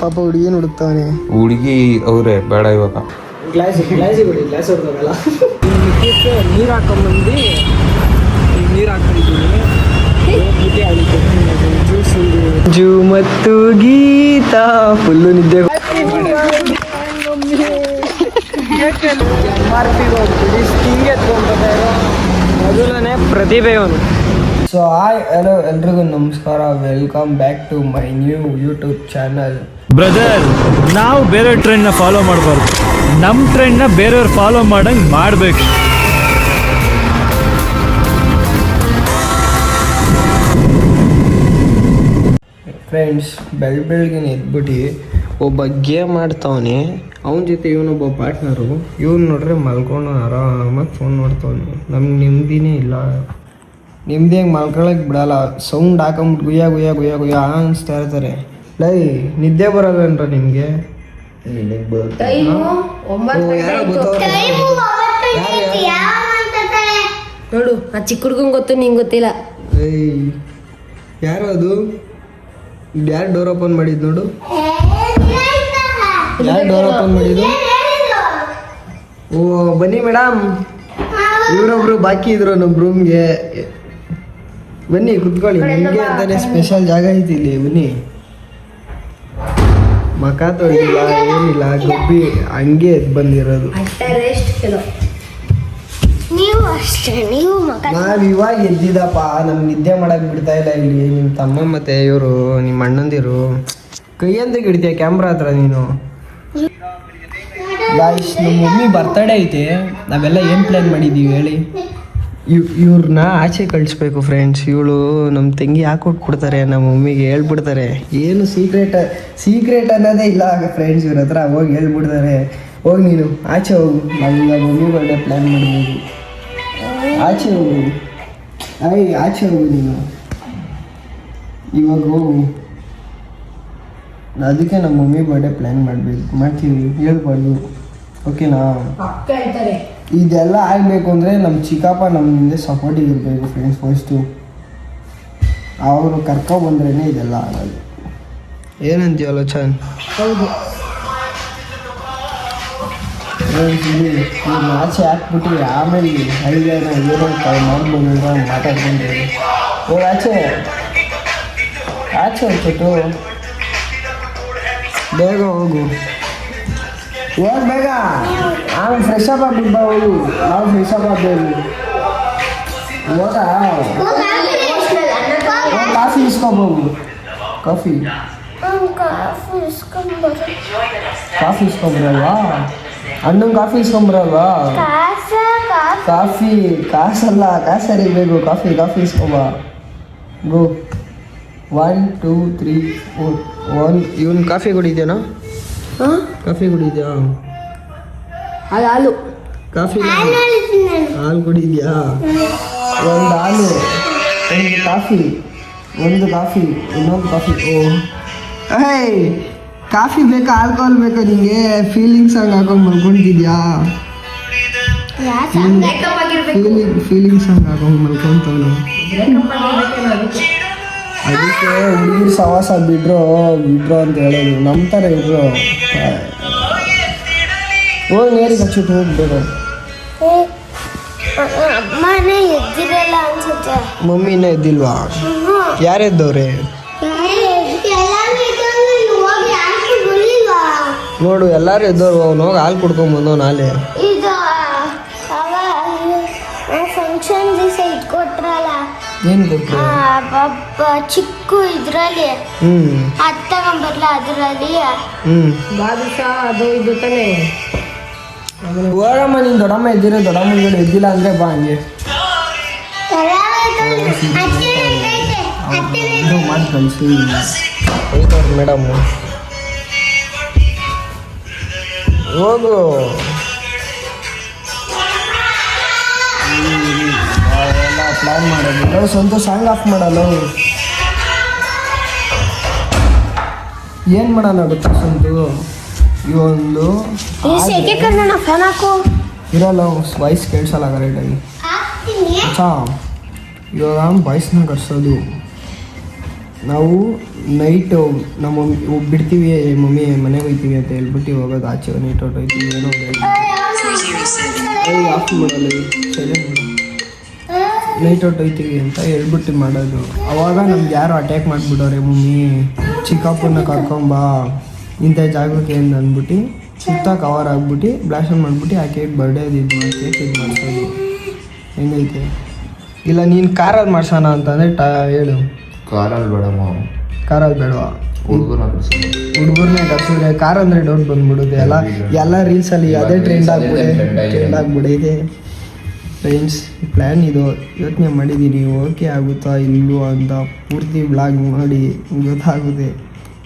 ಪಾಪ ಹುಡುಗಿ ಹುಡುಕ್ತಾವನೆ. ಹುಡುಗಿ ಅವರೇ ಬೇಡ ಇವಾಗ. ಗ್ಲಾಸ್ ಹೊಡ್ದವಲ್ಲ. ನೀರು ಹಾಕೊಂಬಂದು ನೀರು ಹಾಕೊಂಡಿದ್ದೀನಿ. ಜೂ ಮತ್ತು ಗೀತಾ ಫುಲ್ಲು ನಿದ್ದೆ. ಮೊದಲನೇ ಪ್ರತಿಭೆ ಅವನು. ಸೊ ಹಾಯ್ ಹಲೋ ಎಲ್ರಿಗೂ ನಮಸ್ಕಾರ, welcome back to my new YouTube channel. Brother, ನಾವು ಬೇರೆ ಟ್ರೆಂಡ್ನ ಫಾಲೋ ಮಾಡಬಾರ್ದು, ನಮ್ಮ ಟ್ರೆಂಡ್ನ ಬೇರೆಯವ್ರು ಫಾಲೋ ಮಾಡಂಗೆ ಮಾಡಬೇಕು. ಫ್ರೆಂಡ್ಸ್, ಬೆಳಗ್ಗೆ ಎದ್ಬಿಟ್ಟು ಒಬ್ಬ ಗೇಮ್ ಆಡ್ತಾವನೆ. ಅವನ ಜೊತೆ ಇವನೊಬ್ಬ ಪಾರ್ಟ್ನರು. ಇವ್ನು ನೋಡ್ರೆ ಮಲ್ಕೊಂಡು ಆರಾಮಾಗಿ ಫೋನ್ ನೋಡ್ತಾವನೆ. ನಮ್ಗೆ ನೆಮ್ಮದಿನೇ ಇಲ್ಲ. ನೆಮ್ಮದಿ ಹೆಂಗೆ ಮಲ್ಕೊಳಕ್ಕೆ ಬಿಡಲ್ಲ. ಸೌಂಡ್ ಹಾಕೊಂಬಿಟ್ಟು ಗುಯ್ಯ ಗುಯ್ಯ ಗುಯ್ಯ ಗುಯ್ಯ ಅನಿಸ್ತಾ ಇರ್ತಾರೆ. ಲೈ ನಿದ್ದೆ ಬರಲ್ವೇನ್ರ ನಿಮಗೆ? ನೋಡು, ಆ ಚಿಕ್ಕ ಹುಡ್ಗಂಗೆ ಗೊತ್ತು, ನಿಂಗೆ ಗೊತ್ತಿಲ್ಲ. ಏಯ್, ಯಾರು ಅದು? ಯಾರು ಡೋರ್ ಓಪನ್ ಮಾಡಿದ್ ನೋಡು? ಯಾರು ಡೋರ್ ಓಪನ್ ಮಾಡಿದ್ದು? ಓ ಬನ್ನಿ ಮೇಡಮ್, ಇವರೊಬ್ರು ಬಾಕಿ ಇದ್ರು ನಮ್ಮ ರೂಮ್ಗೆ. ಬನ್ನಿ ಕುತ್ಕೊಳ್ಳಿ, ನಿಮಗೆ ಅಂತಾನೆ ಸ್ಪೆಷಲ್ ಜಾಗ ಐತಿ ಇಲ್ಲಿ. ಬನ್ನಿ. ಮಕ ತೊಳಿಲ್ಲ, ಏನಿಲ್ಲ, ಗಬ್ಬಿ ಹಂಗೆ ಎದ್ದು ಬಂದಿರೋದು. ನಾವ್ ಇವಾಗ ಎದ್ದಿದಪ್ಪ. ನಮ್ ನಿದ್ದೆ ಮಾಡಕ್ ಬಿಡ್ತಾ ಇಲ್ಲ ಇಲ್ಲಿ. ನಿಮ್ ತಮ್ಮ ಮತ್ತೆ ಇವರು ನಿಮ್ಮ ಅಣ್ಣಂದಿರು. ಕೈಯಂತ ಹಿಡಿತೀಯ ಕ್ಯಾಮ್ರಾ ಹತ್ರ ನೀನು? ಗಾಯ್ಸ್, ನಮ್ಮ ಮಮ್ಮಿ ಬರ್ತಡೇ ಐತೆ. ನಾವೆಲ್ಲ ಏನ್ ಪ್ಲಾನ್ ಮಾಡಿದೀವಿ ಹೇಳಿ? ಇವ್ರನ್ನ ಆಚೆ ಕಳಿಸ್ಬೇಕು ಫ್ರೆಂಡ್ಸ್. ಇವಳು ನಮ್ಮ ತಂಗಿ ಹಾಕೊಟ್ಬಿಡ್ತಾರೆ, ನಮ್ಮ ಮಮ್ಮಿಗೆ ಹೇಳ್ಬಿಡ್ತಾರೆ. ಏನು ಸೀಕ್ರೆಟ್ ಅನ್ನೋದೇ ಇಲ್ಲ ಫ್ರೆಂಡ್ಸ್. ಇವ್ರ ಹತ್ರ ಹೋಗಿ ಹೇಳ್ಬಿಡ್ತಾರೆ, ಹೋಗಿ ನೀನು ಆಚೆ ಹೋಗು, ನಮ್ಮ ಮಮ್ಮಿ ಬರ್ಡೇ ಪ್ಲಾನ್ ಮಾಡ್ಬೋದು. ಆಚೆ ಹೋಗು, ಆಚೆ ಹೋಗು ನೀನು, ಇವಾಗ ಹೋಗು. ಅದಕ್ಕೆ ನಮ್ಮ ಮಮ್ಮಿ ಬರ್ಡೇ ಪ್ಲ್ಯಾನ್ ಮಾಡ್ತೀವಿ, ಹೇಳ್ಬಾರ್ದು. ಓಕೆನಾ? ಇದೆಲ್ಲ ಆಗಬೇಕು ಅಂದರೆ ನಮ್ಮ ಚಿಕ್ಕಪ್ಪ ನಮ್ಮ ಹಿಂದೆ ಸಪೋರ್ಟಿಗೆ ಇರಬೇಕು ಫ್ರೆಂಡ್ಸ್. ಫಸ್ಟು ಅವರು ಕರ್ಕೊಬಂದ್ರೇ ಇದೆಲ್ಲ ಆಗೋದು. ಏನಂತೀವಲ್ಲ ಚಂದ್? ಹೌದು. ಆಚೆ ಹಾಕ್ಬಿಟ್ಟು ಆಮೇಲೆ ಐಡಿಯಾನ ಏನೋ ಮಾಡ್ಬೋದು ಅಂತ ಮಾತಾಡ್ಕೊಂಡು ಹೋಗಿ ಆಚೆ ಹೋಗ್ಬಿಟ್ಟು ಬೇಗ ಹೋಗು, ಬೇಗ. ಆಮೇಲೆ ಫ್ರೆಶ್ ಅಪ್ ಆಗ್ಬಿಟ್ಟು ಹೋಗು. ನಾವು ಫ್ರೆಶ್ ಅಪ್ ಆಗ್ಬೇಕು. ಹೋಗಾ ಕಾಫಿ ಇಸ್ಕೊಬೋಗು. ಕಾಫಿ ಇಸ್ಕೊಂಬರಲ್ವಾ? ಅಣ್ಣಂಗೆ ಕಾಫಿ ಇಸ್ಕೊಂಬರಲ್ವಾ? ಕಾಫಿ ಕಾಸಲ್ಲ, ಕಾಸರಿ ಬೇಕು. ಕಾಫಿ ಇಸ್ಕೊಂಬ. ಗೋ 1 2 3 4 1. ಇವನು ಕಾಫಿ ಕುಡಿದ್ಯಾನೋ? ಕಾಫಿ ಕುಡಿದ್ಯಾ? ಹಾಲು. ಕಾಫಿ ಹಾಲು ಕುಡಿದ್ಯಾ? ಒಂದು ಹಾಲು, ಒಂದು ಕಾಫಿ, ಇನ್ನೊಂದು ಕಾಫಿ. ಏಯ್, ಕಾಫಿ ಬೇಕಾ ಆಲ್ಕೋಹಾಲ್ ಬೇಕಾ ನಿಂಗೆ? ಫೀಲಿಂಗ್ ಸಾಂಗ್ ಹಾಕೊಂಡು ಮಲ್ಕೊಂಡಿದ್ಯಾ? ಫೀಲಿಂಗ್ ಸಾಂಗ್ ಹಾಕೊಂಡು ಮಲ್ಕೊಂತವನು. ಅದಕ್ಕೆ ಹುಡುಗಿರು ಸವಾಸ ಬಿಡ್ರು ಅಂತ ಹೇಳೋದು. ನಮ್ಮ ಥರ ಇದ್ರು ಹೋಗಿ ನೇರಿಗೆ ಹಚ್ಚಿಟ್ಟು ಹೋಗ್ಬೇಕು. ಮಮ್ಮಿ ಇನ್ನೂ ಎದ್ದಿಲ್ವಾ? ಯಾರು ಎದ್ದವ್ರೆ ನೋಡು? ಎಲ್ಲಾರು ಎದ್ದವ್ರು. ಅವ್ನು ಹೋಗಿ ಹಾಲು ಕುಡ್ಕೊಂಬಂದವ್ ನಾಳೆ. ಏನ್ ಕೊಟ್ರು? ಚಿಕ್ಕ ಇದ್ರಲ್ಲಿ ಅದ್ ತಗೊಂಬರ್ಲ, ಅದ್ರಲ್ಲಿ ಬಾದುಷಾ ಅದು ಇದು ತಾನೆ. ಹೋಗಮ್ಮ, ನೀನು ದೊಡ್ಡಮ್ಮ ಎದ್ದಿರೋ, ದೊಡ್ಡಮ್ಮಗಳು ಎದ್ದಿಲ್ಲ ಅಂದ್ರೆ ಬಾ ಹಂಗೆ ಮಾಡಿ ಕಳಿಸಿ ಮೇಡಮ್. ಹೋಗು. ಎಲ್ಲ ಪ್ಲಾನ್ ಮಾಡೋದು. ನಾವು ಸ್ವಂತ ಸಾಂಗ್ ಆಫ್ ಮಾಡಲ್ಲ. ಏನು ಮಾಡೋಣ ಗೊತ್ತಾ ಸ್ವಂತ? ಇವೊಂದು ಇರಲ್ಲ, ವಾಯ್ಸ್ ಕೇಳಿಸಲ್ಲ ಕರೆಕ್ಟಾಗಿ. ಇವಾಗ ವಾಯ್ಸ್ನ ಕಟ್ಸೋದು. ನಾವು ನೈಟು ನಮ್ಮ ಮಮ್ಮಿ ಬಿಡ್ತೀವಿ, ಮಮ್ಮಿ ಮನೆಗೆ ಹೋಗ್ತೀವಿ ಅಂತ ಹೇಳ್ಬಿಟ್ಟು ಹೋಗೋದು, ಆಚೆ ನೈಟ್ ಔಟ್ ಹೋಗ್ತೀವಿ. ಏನೋ ಆಫ್ ಮಾಡಲ್ಲ, ನೈಟ್ ಔಟ್ ಹೋಗ್ತೀವಿ ಅಂತ ಹೇಳ್ಬಿಟ್ಟು ಮಾಡೋದು. ಅವಾಗ ನಮ್ಗೆ ಯಾರು ಅಟ್ಯಾಕ್ ಮಾಡಿಬಿಡೋರೆ, ಮಮ್ಮಿ ಚಿಕ್ಕಪ್ಪನ ಕರ್ಕೊಂಬಾ ಇಂಥ ಜಾಗಕ್ಕೆ ಅಂತ ಅಂದ್ಬಿಟ್ಟು ಸುತ್ತ ಕವರ್ ಆಗ್ಬಿಟ್ಟು ಬ್ಲಾಸ್ಟರ್ ಮಾಡಿಬಿಟ್ಟು ಆ ಕೇಕ್ ಬರ್ಡೇದು ಇದು ಮಾಡಿ ಕೇಕ್ ಇದು ಮಾಡ್ಸೋದು. ಹೆಂಗೈತೆ? ಇಲ್ಲ ನೀನು ಕಾರಲ್ಲಿ ಮಾಡ್ಸೋಣ ಅಂತಂದರೆ ಹೇಳು. ಕಾರಲ್ಲಿ ಬೇಡಮ್ಮ, ಕಾರಲ್ಲಿ ಬೇಡವಾ? ಹುಡುಗರನ್ನೇ ಕರ್ಸಿದ್ರೆ ಕಾರ್ ಅಂದರೆ ಡೌಟ್ ಬಂದ್ಬಿಡುತ್ತೆ. ಎಲ್ಲ ರೀಲ್ಸಲ್ಲಿ ಅದೇ ಟ್ರೆಂಡ್ ಆಗ್ಬಿಡೈತೆ. ಫ್ರೆಂಡ್ಸ್, ಪ್ಲ್ಯಾನ್ ಇದು ಯೋಚನೆ ಮಾಡಿದ್ದೀನಿ, ಓಕೆ ಆಗುತ್ತಾ ಇಲ್ಲವೋ ಅಂತ ಪೂರ್ತಿ ಬ್ಲಾಗ್ ಮಾಡಿ ಗೊತ್ತಾಗುತ್ತೆ.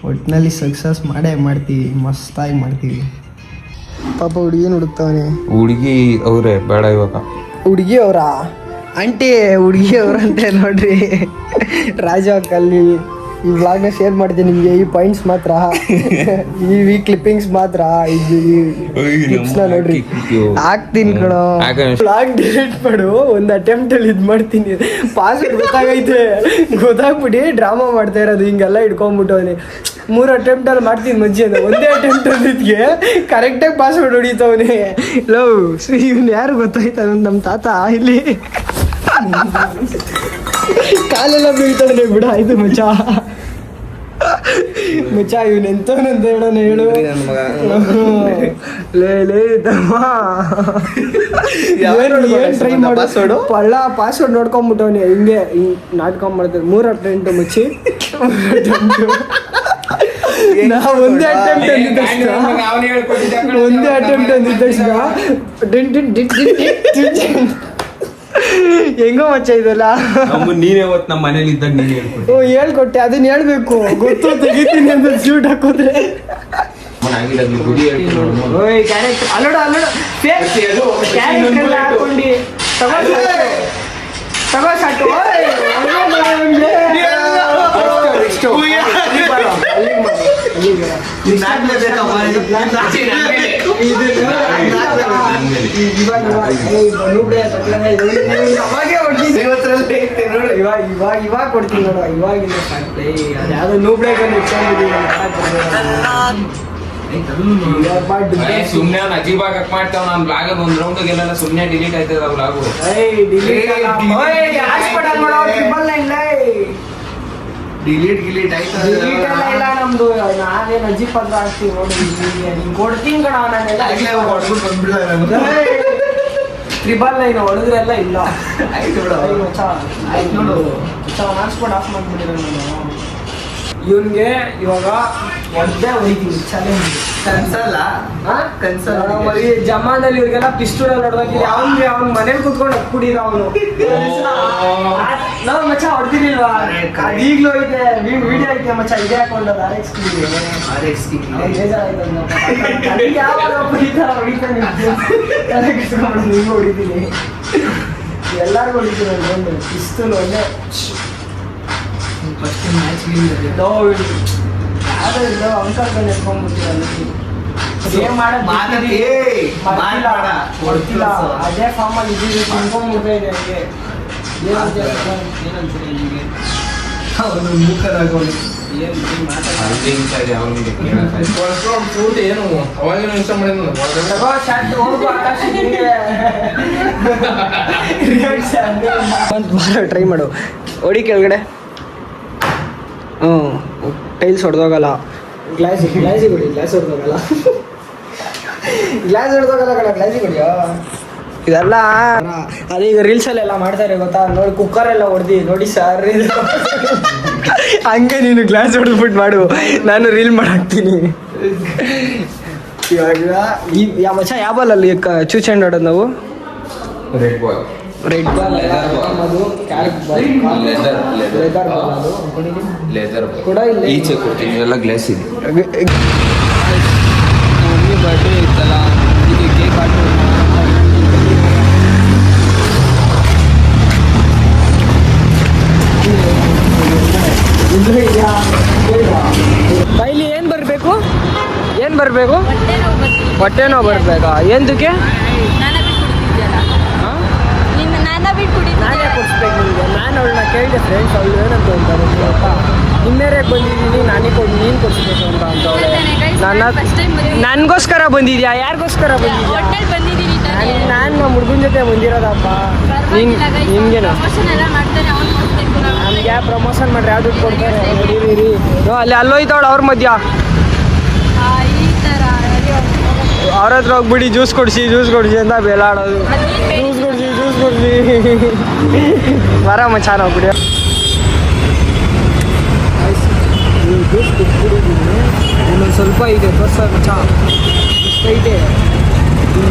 ಒಟ್ಟಿನಲ್ಲಿ ಸಕ್ಸಸ್ ಮಾಡೇ ಮಾಡ್ತೀವಿ, ಮಸ್ತಾಗಿ ಮಾಡ್ತೀವಿ. ಪಾಪ ಹುಡುಗಿನ ಹುಡುಕ್ತಾವನೆ. ಹುಡುಗಿ ಅವರೇ ಬೇಡ ಇವಾಗ. ಹುಡುಗಿ ಅವರಾ? ಆಂಟಿ ಹುಡುಗಿ ಅವ್ರಂತೆ ನೋಡ್ರಿ. ರಾಜು ಅಕ್ಕಲ್ಲಿ ಈ ವ್ಲಾಗ್ನ ಶೇರ್ ಮಾಡ್ತೀನಿ ನಿಮಗೆ. ಈ ಪಾಯಿಂಟ್ಸ್ ಮಾತ್ರ, ಈ ಕ್ಲಿಪ್ಪಿಂಗ್ಸ್ ಮಾತ್ರ, ಇದು ಟಿಪ್ಸ್ನ ನೋಡ್ರಿ ಹಾಕ್ತೀನಿ ಕಣೋ. ವ್ಲಾಗ್ ಡಿಲೀಟ್ ಮಾಡು, ಒಂದು ಅಟೆಂಪ್ಟಲ್ಲಿ ಇದು ಮಾಡ್ತೀನಿ. ಪಾಸ್ವರ್ಡ್ ಗೊತ್ತಾಗ್ಬಿಟ್ಟು ಡ್ರಾಮಾ ಮಾಡ್ತಾ ಇರೋದು ಹಿಂಗೆಲ್ಲ ಇಟ್ಕೊಂಡ್ಬಿಟ್ಟವನಿ. 3 ಅಟೆಂಪ್ಟಲ್ಲಿ ಮಾಡ್ತೀನಿ ಮಜ್ಜಿ ಅಂತ, ಒಂದೇ ಅಟೆಂಪ್ಟಲ್ಲಿ ಕರೆಕ್ಟಾಗಿ ಪಾಸ್ವರ್ಡ್ ಹೊಡಿತವನಿ. ಲವ್ ಇವ್ನು ಯಾರು ಗೊತ್ತಾಯ್ತ? ನಮ್ಮ ತಾತ ಇಲ್ಲಿ ಕಾಲೆಲ್ಲ ಬೀಳ್ತಾನೆ ಬಿಡ. ಆಯ್ತು ಮಚ್ಚ ಇವನು ಎಂತವನಂತ ಹೇಳೋಣ ಹೇಳು. ಲೇ ತಮ್ಮ, ಏನ್ ಟ್ರೈ ಮಾಡೋದು? ಪಳ್ಳ ಪಾಸ್ವರ್ಡ್ ನೋಡ್ಕೊಂಬಿಟ್ಟವನಿ. ಹಿಂಗೆ ನಾಟಕ ಮಾಡ್ತಾರೆ. 3 ಅಟೆಂಪ್ಟ್ ಮುಚ್ಚಿ ನಾವು ಒಂದೇ ಅಟೆಂಪ್ಟ್ ಅಂದಿದ್ದಷ್ಟು ಹೆಂಗೋ ಮಚ್ಚ ಇದಲ್ಲ. ನೀನೇ ಅವತ್ತು ನಮ್ಮ ಮನೇಲಿ ಇದ್ದಾಗ ನೀನು ಹೇಳ್ಕೊಟ್ಟೆ. ಹೇಳ್ಕೊಟ್ಟೆ, ಅದನ್ನ ಹೇಳ್ಬೇಕು. ಗೊತ್ತು ತೆಗಿತೀನಿ ಅಂತ ಸ್ಯೂಟ್ ಹಾಕೋದ್ರೆ ತಗೋ ಸಾಕು. ಇವಾಗ ಕೊಡ್ತೀನಿ ನೋಡು. ಇವಾಗಿಲ್ಲ ಯಾವ್ದೋ ನೂಬ್ಳೆ ಸುಮ್ನೆ ಅವ್ನು ಅಜೀಬಾಗ್ ಹಾಕ್ ಮಾಡ್ತಾವ. ನಾನು ಬ್ಲಾಗ್ ಒಂದ್ ರೌಂಡ್ ಗೆಲ್ಲ ಸುಮ್ನೆ ಡಿಲೀಟ್ ಆಯ್ತದ ಬ್ಲಾಗು. ಡಿಲೀಟ್ ಆಯ್ತಲ್ಲ ನಮ್ದು. ನಾನೇನು ಅಜ್ಜಿ ಪತ್ರ ಹಾಕ್ತೀವಿ ನೋಡಿ. ನೀನ್ ಕೊಡ್ತೀನಿ ಕಣ. ನಾನೆಲ್ಲ 999 ಹೊಡೆದ್ರೆಲ್ಲ ಇಲ್ಲ. ಆಯ್ತು ನೋಡು, ಹಾಟ್ಸ್ಪಾಟ್ ಆಫ್ ಮಾಡ್ಬಿಟ್ಟಿರೋ ನಾನು. ಇವನ್ಗೆ ಇವಾಗ ಒದ್ದೆ ಹೊಡಿತೀನಿ ಚಾಲೆಂಜ್. ಕನ್ಸಲ್ಲ ಜಮಾನಲ್ಲಿ ಇವ್ರಿಗೆಲ್ಲ ಪಿಸ್ಟೂಲ್ ಹೊಡೆದಾಕಿದೆ. ಅವ್ನ ಮನೇಲಿ ಕುತ್ಕೊಂಡು ಕುಡಿದ ಅವನು. ನಾವು ಮಚ್ಚ ಹೊಡ್ದಿರ್ಲಿಲ್ವಾ? ಈಗ್ಲೂ ಐತೆ ವಿಡಿಯೋ ಐತೆ ಮಚ್ಚ. ಇದೇ ಹಾಕೊಂಡದ ಹೊಡಿತೀನಿ. ಎಲ್ಲಾರ್ಗು ಹೊಡಿತೀನಿ. ಒಂದು ಪಿಸ್ತೂಲ್ ಒಳ್ಳೆ ಫಸ್ಟ್ ಮ್ಯಾಚ್ ಅಂಕಲ್ ಎತ್ಕೊಂಡ್ಬಿಟ್ಟಿರಲ್ಲ. ಅದೇ ಫಾರ್ಮಲ್ಲಿ ಇದ್ದೀವಿ. ತಿನ್ಕೊಂಡ್ಬಿಡ್ತಾ ಇದೆ ನನಗೆ. ಅವನು ಮೂಕರಾಗೋನು ಏನು ಅವಾಗಿನ ಇಷ್ಟ ಮಾಡಿದ ಟ್ರೈ ಮಾಡು. ಹೊಡಿ ಕೆಳಗಡೆ. ಟೈಲ್ಸ್ ಹೊಡೆದೋಗಲ್ಲ. ಗ್ಲಾಸಿಗೆ ಹೊಡಿ. ಗ್ಲಾಸ್ ಹೊಡೆದೋಗಲ್ಲ ಕಣ. ಗ್ಲಾಸಿಗೆ ಹೊಡಿಯೋ. ಇದೆಲ್ಲ ಅದೀಗ ರೀಲ್ಸಲ್ಲೆಲ್ಲ ಮಾಡ್ತಾರೆ ಗೊತ್ತಾ? ನೋಡಿ ಕುಕ್ಕರೆಲ್ಲ ಹೊಡೆದು ನೋಡಿ ಸರ್. ಹಂಗೆ ನೀನು ಗ್ಲಾಸ್ ಹೊಡೆದ್ಬಿಟ್ಟು ಮಾಡು, ನಾನು ರೀಲ್ ಮಾಡಾಕ್ತೀನಿ. ಇವಾಗ ಮಚ್ಚ ಯಾವ ಬಾಲಲ್ಲಿ ಚೂಸ್ ಹ್ಯಾಂಡ್ ಆಡೋದು ನಾವು? ರೆಡ್ ಬಾಲ್, ಅದು ಕ್ಯಾರೆಟ್ ಬಾಲ್, ಲೆದರ್ ಬಾಲ್. ಅದು ಲೆದರ್ ಕೂಡ ಈಚೆ ಕೊಡ್ತೀನಿ. ಎಲ್ಲ ಗ್ಲಾಸ್ ಇದೆ. ಮಮ್ಮಿ ಬರ್ಡೇ ಇತ್ತಲ್ಲ, ಇದು ಕೇಕ್ ಹಾಕಿ ಬೈಲಿ. ಏನು ಬರಬೇಕು? ಹೊಟ್ಟೆ ನೋವು ಬರಬೇಕಾ? ಎಂದಕ್ಕೆ? ನಾನೇ ಕೊಡಿಸ್ಬೇಕು ನಿಮಗೆ. ನಾನು ಅವಳನ್ನ ಕೇಳಿದೆ ಫ್ರೆಂಡ್ಸ್, ಅವಳು ಏನಂತ ನಿಮ್ಮೇರೆಗೆ ಬಂದಿದ್ದೀನಿ ನಾನೇ ನೀನು ಕೊಡಿಸ್ಬೇಕು ಅಂತ ನನಗೋಸ್ಕರ ಬಂದಿದ್ಯಾ? ಯಾರಿಗೋಸ್ಕರ ಬಂದಿದ್ಯಾ? ನಾನು ನಮ್ಮ ಹುಡುಗನ ಜೊತೆ ಬಂದಿರೋದಪ್ಪ. ನಿನ್ಗೇನು ನಮ್ಗೆ ಯಾವ ಪ್ರಮೋಷನ್ ಮಾಡ್ರಿ ಯಾವ್ದು ಕೊಡ್ತಾರೆ ನೋಡಿರಿ. ಅಲ್ಲಿ ಅಲ್ಲೋಯ್ತಾವಳು ಅವ್ರ ಮಧ್ಯ. ಅವ್ರ ಹತ್ರ ಹೋಗ್ಬಿಡಿ ಜ್ಯೂಸ್ ಕೊಡಿಸಿ ಅಂತ ಬೇಲಾಡೋದು. ಜ್ಯೂಸ್ ಕೊಡಿಸಿ ಬರ ಮಚಾನ ಹೋಗ್ಬಿಡಿ. ಜ್ಯೂಸ್ ಕುಡ್ಬಿಟ್ಟಿದ್ದೀನಿ. ಇನ್ನೊಂದು ಸ್ವಲ್ಪ ಇದೆ ತೋರ್ಸ ಮಚ ಇಷ್ಟೈತೆ.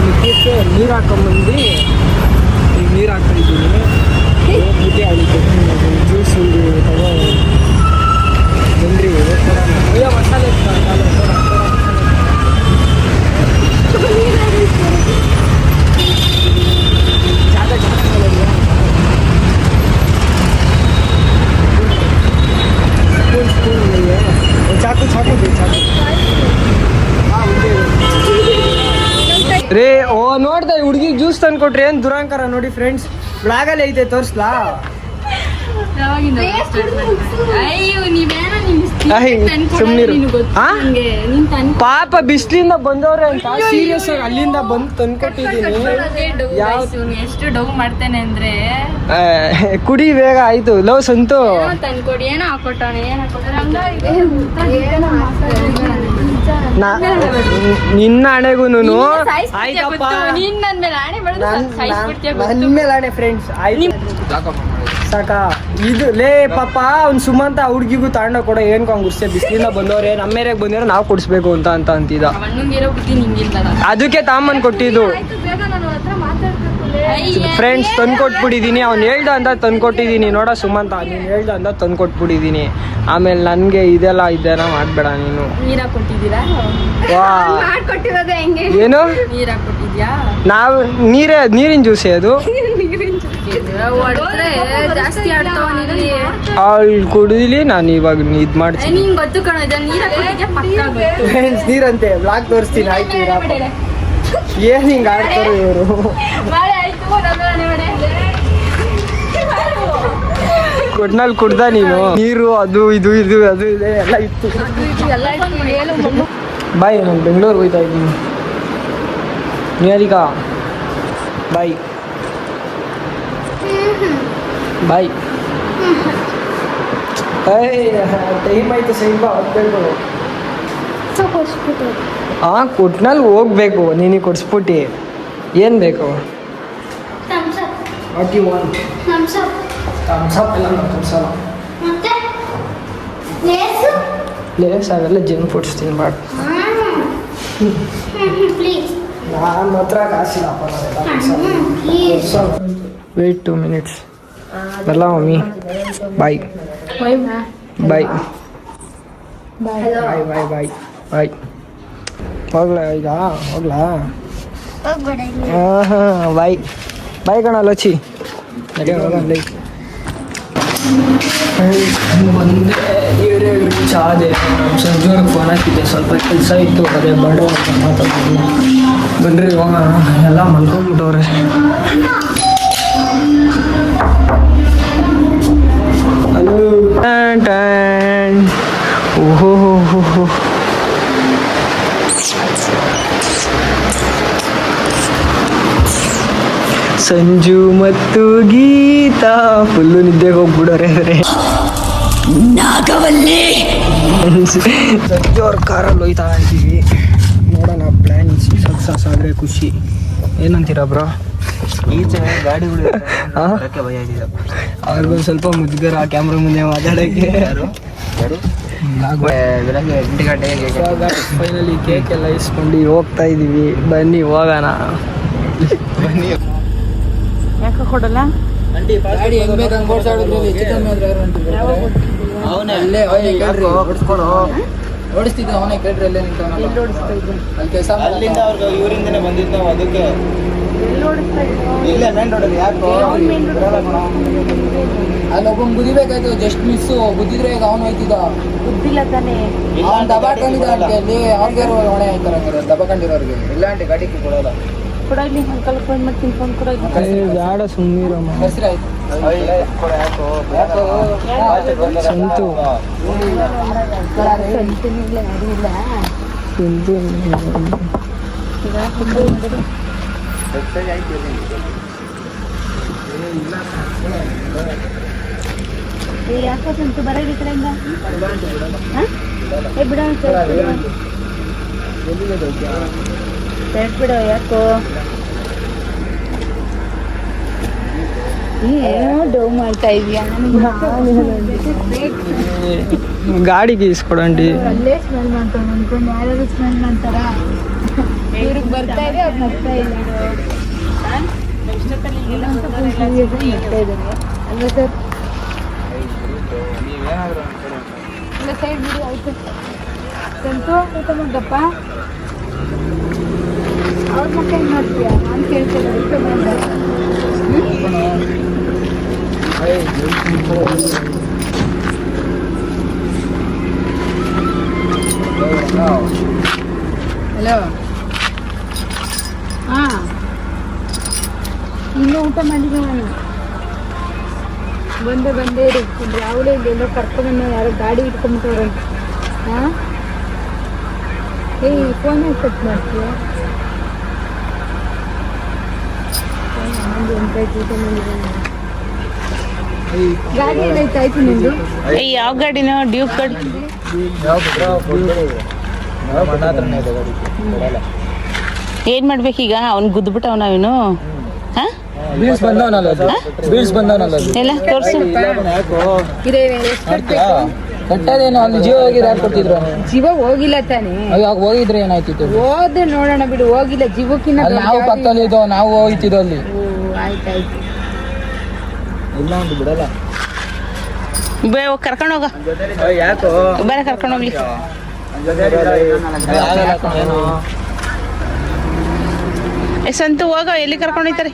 ಮಿಕ್ಕಿಕ್ಕೆ ನೀರು ಹಾಕೊಂಬಂದು ಈಗ ನೀರು ಹಾಕ್ತಾಯಿದ್ದೀನಿ. ಬುದ್ಧಿ ಆಳಿಕೆ ಜ್ಯೂಸ್ ತಗೋ ಬಂದ್ರಿ. ಅಯ್ಯೋ ಮಸಾಲೆ ರೇ ಓ ನೋಡ್ದೆ ಹುಡುಗಿಗೆ ಜ್ಯೂಸ್ ತಂದು ಕೊಟ್ರಿ. ಏನು ದುರಂಕಾರ ನೋಡಿ ಫ್ರೆಂಡ್ಸ್. ಬ್ಲಾಗಲ್ಲಿ ಐತೆ ತೋರಿಸ್ಲಾ? ಪಾಪ ಬಿಸ್ಲಿಂದ ಬಂದವ್ರೆ ಅಂತ ಸೀರಿಯಸ್ ಆಗಿ ಅಲ್ಲಿಂದ ಬಂದು ತಂದ್ಕೊಟ್ಟಿದ್ದೀನಿ. ಎಷ್ಟು ಡೌ ಮಾಡ್ತೇನೆ ಅಂದ್ರೆ ಕುಡಿ ಬೇಗ ಆಯ್ತು. ಲವ್ ಸಂತು ತಂದ್ಕೊಡಿ. ಏನೋ ಹಾಕೊಟ್ಟವನೆ ನಿನ್ನ ಹಣೆಗೂ ಆಯ್ತಪ್ಪ. ನನ್ನ ಮೇಲೆ ಹಣೆ ಫ್ರೆಂಡ್ಸ್ ಆಯ್ತು ಸಾಕ. ಇದು ಲೇ ಪಾಪ ಅವ್ನು ಸುಮಂತ ಹುಡ್ಗಿಗೂ ತಗೊಂಡ ಕೊಡೋ ಏನ್ ಕಾಂಗ್ರೆಸ್ ಬಿಸಿಲಿಂದ ಬಂದವ್ರೆ ನಮ್ಮ ಮೇರೆಗೆ ಬಂದಿರೋ ನಾವು ಕೊಡಿಸ್ಬೇಕು ಅಂತ ಅಂತಿದ್ದ. ಅದಕ್ಕೆ ತಾಮನ್ ಕೊಟ್ಟಿದ್ದು ಫ್ರೆಂಡ್ಸ್ ತಂದ್ಕೊಟ್ಬಿಟ್ಟಿದ್ದೀನಿ. ಅವ್ನು ಹೇಳ್ದ ಅಂತ ತಂದ್ಕೊಟ್ಟಿದ್ದೀನಿ. ನೋಡ ಸುಮಂತ ನೀನು ಹೇಳ್ದ ಅಂತ ತಂದ್ಕೊಟ್ಬಿಟ್ಟಿದ್ದೀನಿ. ಆಮೇಲೆ ನನಗೆ ಇದೆಲ್ಲ ಮಾಡಬೇಡ ನೀನು. ಏನು ನಾವು ನೀರಿನ ಜ್ಯೂಸೇ ಅದು. ಅವಳು ಕುಡಿಲಿ ನಾನು ಇವಾಗ ಇದು ಮಾಡ್ತೀನಿ. ಫ್ರೆಂಡ್ಸ್ ನೀರಂತೆ ಬ್ಲಾಗ್ ತೋರಿಸ್ತೀನಿ. ಆಯ್ತು ಏನ್ ಹಿಂಗೆ ಆಡ್ತಾರೆ ಇವರು. ಕೊಟ್ನಲ್ಲಿ ಕುಡ್ದ ನೀನು ನೀರು ಅದು ಇದು ಅದು ಇದೆ ಎಲ್ಲ ಇತ್ತು. ಬಾಯ್ ನಾನು ಬೆಂಗಳೂರಿಗೆ ಹೋಗ್ತಾ ಇದ್ದೀನಿ. ನಿಹಾರಿಕಾ ಬಾಯ್ ಬಾಯ್. ಟೈಮ್ ಆಯ್ತು ಸ್ವಲ್ಪ ಹೋಗ್ಬೇಕು. ಹಾಂ ಕೊಟ್ನಲ್ಲಿ ಹೋಗ್ಬೇಕು. ನೀನಿಗೆ ಕೊಡಿಸ್ಬಿಟ್ಟು ಏನು ಬೇಕು? What you want? ಥಮ್ಸಪ್ ಎಲ್ಲ ನಾವು ಕೊಡ್ಸಲ್ಲ. ಲೇಸ್ ಅವೆಲ್ಲ ಜಂಕ್ ಫುಡ್ಸ್ ತಿನ್ಬಾರ್ದು. ನನ್ನ ಹತ್ರ ಕಾಸಿಲ್ಲಪ್ಪ. Wait 2 minutes. ಬರಲ್ಲ mummy. Bye bye bye bye bye bye. ಹೋಗ್ಲಾ ಈಗ ಹೋಗ್ಲಾ? ಹಾಂ ಬಾಯ್ ಬಾಯ್ ಕಣ ಲಚ್ಚಿ. ಬಂದೆ ಚಾದೆ ಸಂಜೂರಿಗೆ ಫೋನ್ ಹಾಕಿದ್ದೆ. ಸ್ವಲ್ಪ ಕೆಲಸ ಇತ್ತು ಅದೇ ಬಡ ಅಂತ ಮಾತಾಡ್ತೀನಿ. ಬನ್ರಿ ಹೋಗೋಣ. ಎಲ್ಲ ಮಲ್ಕೊಂಡ್ಬಿಟ್ಟವ್ರೆ. Hello tan. ಓಹೋ ಹೋ ಹೋ. ಸಂಜು ಮತ್ತು ಗೀತಾ ಫುಲ್ಲು ನಿದ್ದೆಗೆ ಹೋಗ್ಬಿಡೋರೆ. ಸಂಜು ಅವ್ರ ಕಾರಲ್ಲಿ ಹೋಯ್ತಾ ಇದ್ದೀವಿ. ನೋಡೋಣ ಪ್ಲ್ಯಾನ್ ಸಕ್ಸಸ್ ಆದರೆ ಖುಷಿ. ಏನಂತೀರಾ ಬ್ರೋ? ಈಚೆ ಗಾಡಿಗಳು ಅವ್ರಿಗೊಂದು ಸ್ವಲ್ಪ ಮುದ್ಗರ ಕ್ಯಾಮ್ರಾ ಮುಂದೆ ಮಾತಾಡೋಕ್ಕೆ. ಫೈನಲಿ ಕೇಕ್ ಎಲ್ಲ ಇಸ್ಕೊಂಡು ಹೋಗ್ತಾ ಇದ್ದೀವಿ. ಬನ್ನಿ ಹೋಗೋಣ. ಬನ್ನಿ. ಯಾಕೆ ಕೊಡಲ್ಲ? ಓಡಿಸ್ತಿದ್ದ ಅವನೇ ಕೇಳ್ರಿ. ಅಲ್ಲೇ ನಿಂತ ಕೆಲಸ ಅಲ್ಲಿಂದ ಅವ್ರಿಗೆ ಇವರಿಂದನೇ ಬಂದಿದ್ದು ನಾವು. ಅದಕ್ಕೆ ಇಲ್ಲೇ ಮೇನ್ ರೋಡಲ್ಲಿ ಯಾಕೆ ಅಲ್ಲೊಬ್ಬನ್ ಬುದಿಬೇಕಾಯ್ತು. ಜಸ್ಟ್ ಮಿಸ್ಸು ಬುದ್ದಿದ್ರೆ ಈಗ ಅವನು ಹೋಯ್ತಿದ್ದ. ಬುದ್ಧಿಲ್ಲ ತಾನೆ. ಅವ್ನು ದಬಾಕೊಂಡಿದ್ದ ಅಂತ ಅಲ್ಲಿ ಅವ್ರಿಗೆ ಹೊಣೆ ಆಯ್ತಾರೆ ದಬಾಕೊಂಡಿರೋರಿಗೆ. ಇಲ್ಲ ಆಂಟಿ ಗಾಡಿ ಕೊಡೋಲ್ಲ. ಕೊಡಲಿ ಅಂಕಲ್ ಫೋನ್ ಮಾಡ್ತೀನಿ. ಫೋನ್ ಕೊಡೋದು ಬೇಡ ಸುಮ್ಮನಿರಮ್ಮ. ಹೆಸರು ಆಯ್ತು. ಸಂತು ಯಾಕೋ ಸಂತು ಬರೋದು ಈ ಕಡೆಯಿಂದ ಬಿಡೋ ಬಿಡೋ ಯಾಕೋ ಏನೋ ಡೌ ಮಾಡ್ತಾ ಇದೀಯಾ ಗಾಡಿಗೆ ಇಸ್ಕೊಡಂಡಿ. ಅಲ್ಲೇ ಸ್ಮೆಲ್ ಮಾಡ್ತಾವ ಅನ್ಕೊಂಡು ಯಾರು ಸ್ಮೆಲ್ ಮಾಡ್ತಾರ ಇವ್ರಿಗೆ ಬರ್ತಾ ಇದೆ ಅವ್ರು ನಗ್ತಾ ಇಲ್ಲ ಅಲ್ವಾ ಸರ್? ಇಲ್ಲ ಸೈಡ್ ಬಿಡಿ ಆಯ್ತು. ಸಂತು ಊಟ ಮಾಡಪ್ಪ. ಅವ್ರ ಮಕ್ಕ ಹೆಂಗ್ ಮಾಡ್ತೀಯಾ? ನಾನು ಕೇಳ್ತೇನೆ ಊಟ ಮಾಡ. ಹಲೋ. ಹಾ ಇನ್ನೂ ಊಟ ಮಾಡಿಲ್ಲ ನಾನು. ಬಂದೇ ಇರು. ರಾಹುಲೇ ಇಲ್ಲೆಲ್ಲೋ ಕರ್ಕೊಂಬಂದ ಯಾರೋ ಗಾಡಿ ಇಟ್ಕೊಂಬಿಟ್ಟವ್ರೆ. ಹಾಂ ಏಯ್ ಫೋನ್ ಕಟ್ ಮಾಡ್ತೀಯ? ಗಾಡಿ ಏನೈತೆ ಆಯ್ತು ನಿಂದು? ಯಾವ ಗಾಡಿನೋ? ಡ್ಯೂಕ್ ಗಾಡಿ. ಏನ್ ಮಾಡ್ಬೇಕೀಗ? ಅವ್ನ್ ಗುದ್ಬಿಟ್ಟ ಅವನು. ಬೀಳ್ಸ್ ಬಂದವನಲ್ಲ ಎಲ್ಲ ತೋರ್ಸು. ಕಟ್ಟದೇನು ಅಲ್ಲಿ ಜೀವ ಹೋಗಿ ಯಾರು ಕೊಡ್ತಿದ್ರು? ಜೀವ ಹೋಗಿಲ್ಲ ತಾನೇ. ಅವಾಗ ಹೋಗಿದ್ರೆ ಏನಾಯ್ತಿತ್ತು? ಹೋದ್ರೆ ನೋಡೋಣ ಬಿಡು. ಹೋಗಿಲ್ಲ ಜೀವಕ್ಕಿನ್ನ ನಾವು ಪಕ್ಕದಲ್ಲಿ ಇದ್ದೋ, ನಾವು ಹೋಗ್ತಿದ್ದೋ ಅಲ್ಲಿ. ಆಯ್ತಾಯ್ತು. ಇಲ್ಲ ಒಂದು ಬಿಡಲ್ಲ. ಕರ್ಕೊಂಡೋಗ. ಬೇರೆ ಕರ್ಕೊಂಡೋಗ್ಲಿ. ಸಂತು ಹೋಗ. ಎಲ್ಲಿ ಕರ್ಕೊಂಡೋಯ್ತಾರೆ?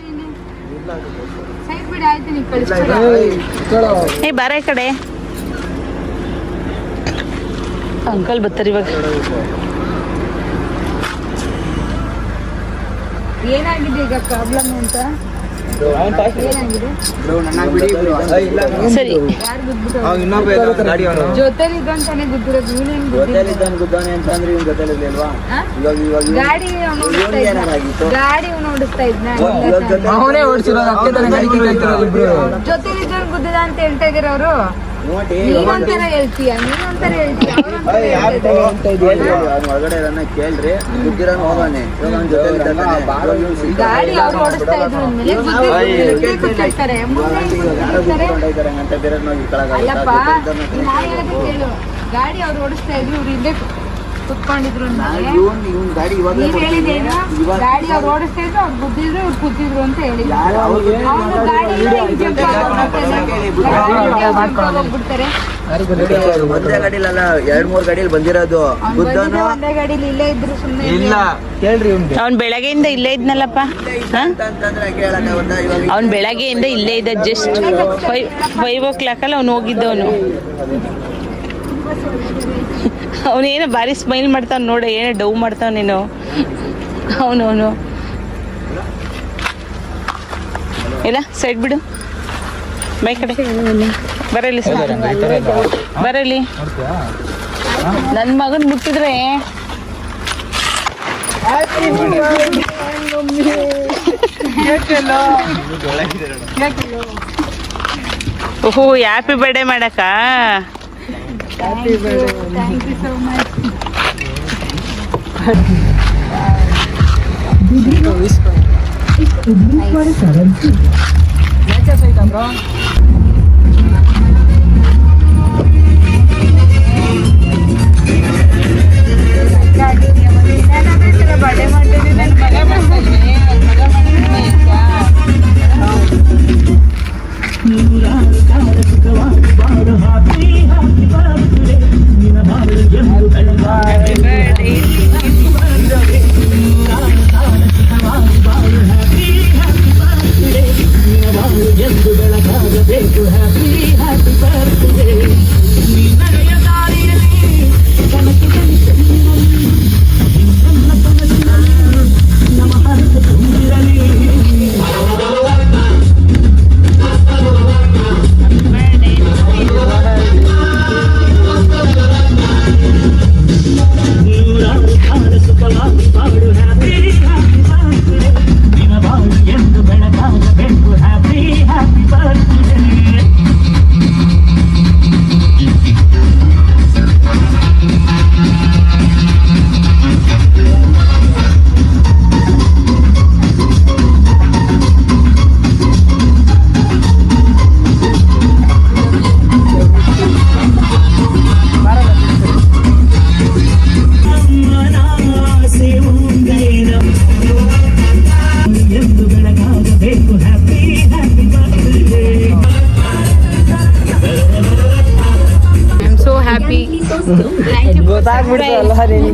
ಸೈಡ್ ಬಿಡಿ ಆಯ್ತು. ನೀವು ಕಳಿಸ್ಕೊಡ. ಏ ಬಾರ ಈ ಕಡೆ. ಅಂಕಲ್ ಬರ್ತಾರೆ ಇವಾಗ. ಏನಾಗಿದೆ ಈಗ ಪ್ರಾಬ್ಲಮ್ ಅಂತ? ಏನಾಗಿದೆ? ಸರಿ. ಯಾರು ಗುದ್ಬಿಟ್ಟು ಜೊತೆಲಿ ಇದ್ದಂತಾನೆ ಗುದ್ದಿರೋದು. ಇವನೇನು ಗಾಡಿ ಓಡಿಸ್ತಾ ಇದ್ನ. ಜೊತೆಲಿ ಇದ್ದವ್ರು ಗುದ್ದಿದ ಅಂತ ಹೇಳ್ತಾ ಇದಾರೆ ಅವರು. ನೀನೊಂಥರ ಹೇಳ್ತೀಯ, ನೀನೊಂಥರ ಹೇಳ್ತೀಯ. ಗಾಡಿ ಅವ್ರು ಓಡಿಸ್ತಾ ಇದ್ರು ಅಂದ್ಮೇಲೆ ಗುದ್ದಿರ್ತಾರೆ. ಅಲ್ಲಪ್ಪ ನಾ ಹೇಳೋದು ಕೇಳು. ಗಾಡಿ ಅವ್ರು ಓಡಿಸ್ತಾ ಇದ್ರು, ಇವ್ರು ಇಲ್ಲೇ ಕುತ್ಕೊಂಡಿದ್ರು ಅಂದ್ಮೇಲೆ ನೀವ್ ಹೇಳಿದೇನು? ಗಾಡಿ ಅವ್ರು ಓಡಿಸ್ತಾ ಇದ್ರು, ಅವ್ರು ಗುದ್ದಿದ್ರು, ಇವ್ರು ಕೂತಿದ್ರು ಅಂತ ಹೇಳಿದ್ರು. ಅವ್ನು ಗಾಡಿ ಹೋಗ್ಬಿಡ್ತಾರೆ. ಒಂದೇ ಗಾಡಿಲಲ್ಲ, 2-3 ಗಾಡಿಲಿ ಬಂದಿರೋದು. ಒಂದೇ ಗಾಡಿಲಿ ಇಲ್ಲೇ ಇದ್ರು ಸುಮ್ಮನೆ. ಇಲ್ಲ ಕೇಳ್ರಿ, ಅವ್ನ್ ಬೆಳಗ್ಗೆಯಿಂದ ಇಲ್ಲೇ ಇದ್ನಲ್ಲಪ್ಪ. ಅವ್ನ್ ಬೆಳಗ್ಗೆಯಿಂದ ಇಲ್ಲೇ ಇದ್ದ. ಜಸ್ಟ್ 5 o'clock ಅವ್ನು ಹೋಗಿದ್ದವನು. ಅವನೇನೋ ಭಾರಿ ಸ್ಮೈಲ್ ಮಾಡ್ತಾವ್ ನೋಡ. ಏನೋ ಡೌ ಮಾಡ್ತಾವ ನೀನು. ಅವನು ಇಲ್ಲ ಸೈಡ್ ಬಿಡು. ಬೈ ಕಡೆ ಬರಲಿ ಸರ್, ಬರಲಿ. ನನ್ನ ಮಗನ್ ಮುಟ್ಟಿದ್ರೆ ಓಹೋ ಹ್ಯಾಪಿ ಬರ್ಡೇ ಮಾಡಕ್ಕ. Thank you so much. Birthday ಮಾಡ್ತಿದ್ದೀನಿ. ನನ್ನ ಮಗ ಮಾಡ್ತಿದ್ದೀನಿ. Happy birthday.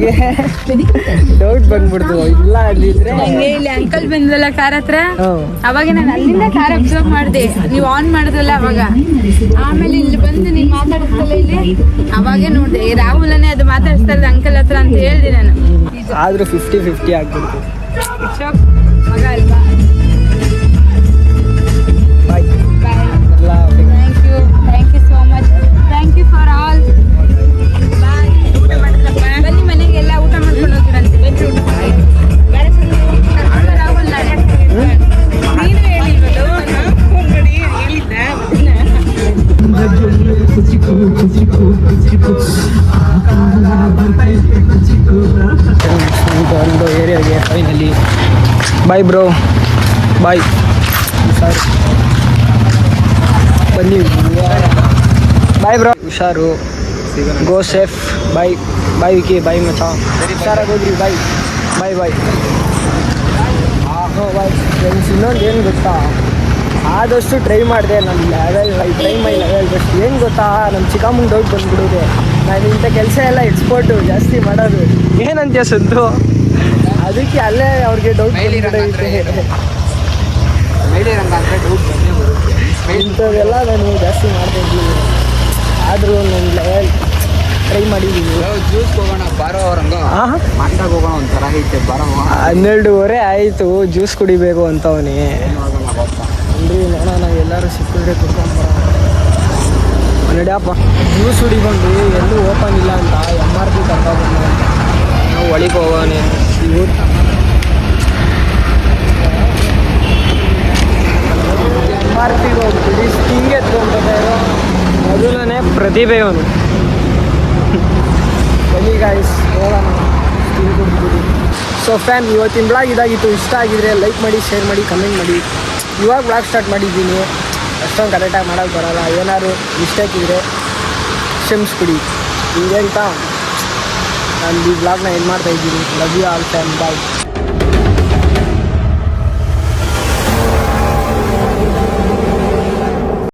ಅವ್ರಿಗೆ ಡೌಟ್ ಬಂದ್ಬಿಡ್ತು ಇಲ್ಲ ಅಂದಿದ್ರೆ ನಂಗೆ ಇಲ್ಲಿ ಅಂಕಲ್ ಬಂದ್ರಲ್ಲ ಕಾರ್ ಹತ್ರ ಅವಾಗ ನಾನು ಅಲ್ಲಿಂದ ಕಾರ್ ಅಬ್ಸರ್ವ್ ಮಾಡಿದೆ ನೀವು ಆನ್ ಮಾಡಿದ್ರಲ್ಲ ಅವಾಗ ಆಮೇಲೆ ಇಲ್ಲಿ ಬಂದು ನೀವು ಮಾತಾಡಿಸ್ತಲ್ಲ ಇಲ್ಲಿ ಅವಾಗೆ ನೋಡಿದೆ ರಾಹುಲನೇ ಅದು ಮಾತಾಡಿಸ್ತಾ ಇರೋದು ಅಂಕಲ್ ಹತ್ರ ಅಂತ ಹೇಳ್ದೆ ನಾನು ಆದ್ರೂ 50-50 ಆಗ್ಬಿಡ್ತು. ಮಗ ಅಲ್ವಾ ಬಾಯ್ ಬಾಯ್ ಎಲ್ಲ thank you so much thank you for all bye ಊಟ ಮಾಡಿದ್ರಪ್ಪ ಬನ್ನಿ ಮನೆಗೆಲ್ಲ ಊಟ ಮಾಡ್ಕೊಂಡು ಹೋಗಿರಂತೆ ಬನ್ನಿ ಊಟ ಮಾಡಿ ಬೇಡ ಸುಮ್ಮನೆ ರಾಹುಲ್ ನಾಳೆ ನೀನು ಹೇಳಿ ಒಂದು ಏರಿಯಾಗೆ finally bye bro bye sir ಬನ್ನಿ ಬಾಯ್ ಬ್ರೋ ಹುಷಾರು ಗೋ ಸೇಫ್ ಬಾಯ್ ಬಾಯ್ ವಿಕಿ ಬಾಯ್ ಮಚ ಹುಷಾರಾಗಿ ಹೋಗ್ರಿ ಬಾಯ್ ಬಾಯ್ ಬಾಯ್ ಬಾಯ್ ಫ್ರೆಂಡ್ಸ್ ಇನ್ನೊಂದು ಏನು ಗೊತ್ತಾ ಆದಷ್ಟು ಟ್ರೈ ಮಾಡಿದೆ ನನ್ನ level try my level but ಏನು ಗೊತ್ತಾ ನಮ್ಮ ಚಿಕ್ಕಮ್ಮಂಗೆ ಡೌಟ್ ಬಂದ್ಬಿಡುತ್ತೆ ನಾನು ಇಂಥ ಕೆಲಸ ಎಲ್ಲ ಎಕ್ಸ್ಪೋರ್ಟು ಜಾಸ್ತಿ ಮಾಡೋದು ಏನಂತ್ಯ ಸಂತು ಅದಕ್ಕೆ ಅಲ್ಲೇ ಅವ್ರಿಗೆ ಡೌಟ್ ಇಂಥವೆಲ್ಲ ನಾನು ಜಾಸ್ತಿ ಮಾಡ್ತಾಯಿದ್ದೀನಿ ಆದರೂ ನನ್ನ ಲೆವೆಲ್ ಟ್ರೈ ಮಾಡಿದ್ದೀನಿ. ಜ್ಯೂಸ್ ಹೋಗೋಣ ಬಾರೋ ಅವ್ರಂಗ ಮಂಡಾಗ ಹೋಗೋಣ ಒಂಥರ ಐತೆ ಬಾರೋ 12:30 ಆಯಿತು ಜ್ಯೂಸ್ ಕುಡಿಬೇಕು ಅಂತವನಿ ಅಂದ್ರಿ ನೋಡೋಣ ಎಲ್ಲರೂ ಸಿಕ್ಕಿದ್ರೆ ಕುಡ್ಕೊಂಬರೋಣ ನಡಿಯಪ್ಪ ಜ್ಯೂಸ್ ಹುಡಿಕೊಂಡು ಎಲ್ಲೂ ಓಪನ್ ಇಲ್ಲ ಅಂತ MRP ಕರ್ಕೊಂಡು ನಾವು ಒಳಗೆ ಹೋಗೋಣ ಇವತ್ತು MRPಗೆ ಹೋಗ್ಬಿಟ್ಟು ಹಿಂಗೆ ಎತ್ಕೊಂಡ್ಬರ್ತಾಯಿರೋ ಮೊದಲನೇ ಪ್ರತಿಭೆ ಅವನು ಬನ್ನಿ ಗಾಯ್ಸ್ ಹೋಗೋಣ ಸ್ಟಿಂಗ್ ಕುಡ್ಬಿಟ್ಟು. ಸೊ ಫ್ಯಾನ್ ಇವತ್ತಿನ ಬ್ಲಾಗ್ ಇದಾಗಿತ್ತು. ಇಷ್ಟ ಆಗಿದ್ರೆ ಲೈಕ್ ಮಾಡಿ ಶೇರ್ ಮಾಡಿ ಕಮೆಂಟ್ ಮಾಡಿ. ಇವಾಗ ಬ್ಲಾಗ್ ಸ್ಟಾರ್ಟ್ ಮಾಡಿದ್ದೀನಿ ಅಷ್ಟೊಂದು ಕರೆಕ್ಟಾಗಿ ಮಾಡೋಕ್ಕೆ ಬರೋಲ್ಲ ಏನಾದ್ರು ಮಿಸ್ಟೇಕ್ ಇದ್ದರೆ ಕ್ಷಮಿಸ್ಬಿಡಿ ಹಿಂಗೆ ಅಂತ ನಾನು ಈ ಬ್ಲಾಗ್ನ ಎಂಡ್ ಮಾಡ್ತಾಯಿದ್ದೀನಿ. Love you all fan bye.